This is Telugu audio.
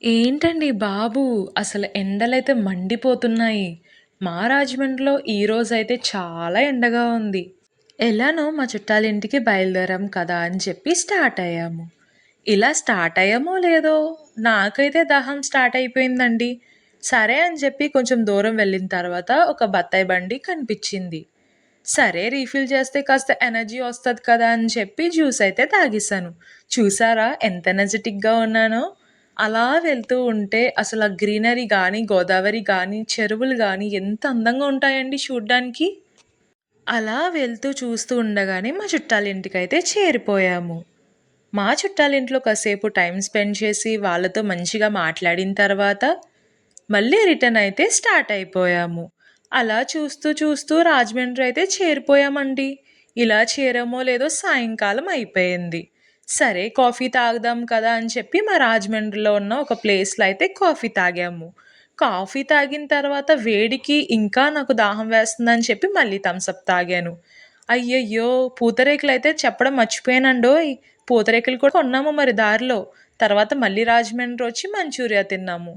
ఏంటండి బాబు! అసలు ఎండలైతే మండిపోతున్నాయి. మా రాజమండ్రిలో ఈరోజైతే చాలా ఎండగా ఉంది. ఎలానో మా చుట్టాలింటికి బయలుదేరాం కదా అని చెప్పి స్టార్ట్ అయ్యాము. ఇలా స్టార్ట్ అయ్యామో లేదో నాకైతే దాహం స్టార్ట్ అయిపోయిందండి. సరే అని చెప్పి కొంచెం దూరం వెళ్ళిన తర్వాత ఒక బత్తాయి బండి కనిపించింది. సరే రీఫిల్ చేస్తే కాస్త ఎనర్జీ వస్తది కదా అని చెప్పి జ్యూస్ అయితే తాగేసాను. చూసారా ఎంత ఎనర్జిటిక్‌గా ఉన్నానో? అలా వెళ్తూ ఉంటే అసల గ్రీనరీ గానీ, గోదావరి గానీ, చెరువులు గానీ ఎంత అందంగా ఉంటాయండి చూడ్డానికి. అలా వెళ్తూ చూస్తూ ఉండగానే మా చుట్టాలింటికైతే చేరిపోయాము. మా చుట్టాలింట్లో కాసేపు టైం స్పెండ్ చేసి వాళ్ళతో మంచిగా మాట్లాడిన తర్వాత మళ్ళీ రిటర్న్ అయితే స్టార్ట్ అయిపోయాము. అలా చూస్తూ చూస్తూ రాజమండ్రి అయితే చేరిపోయామండి. ఇలా చేరామో లేదో సాయంకాలం అయిపోయింది. సరే కాఫీ తాగుదాం కదా అని చెప్పి మా రాజమండ్రిలో ఉన్న ఒక ప్లేస్‌లో అయితే కాఫీ తాగాము. కాఫీ తాగిన తర్వాత వేడికి ఇంకా నాకు దాహం వేస్తుందని చెప్పి మళ్ళీ థమ్స్ అప్ తాగాను. అయ్యయ్యో! పూతరేకులైతే చెప్పడం మర్చిపోయానండోయ్! పూతరేకులు కూడా కొన్నాము మరి దారిలో. తర్వాత మళ్ళీ రాజమండ్రి వచ్చి మంచూరియా తిన్నాము.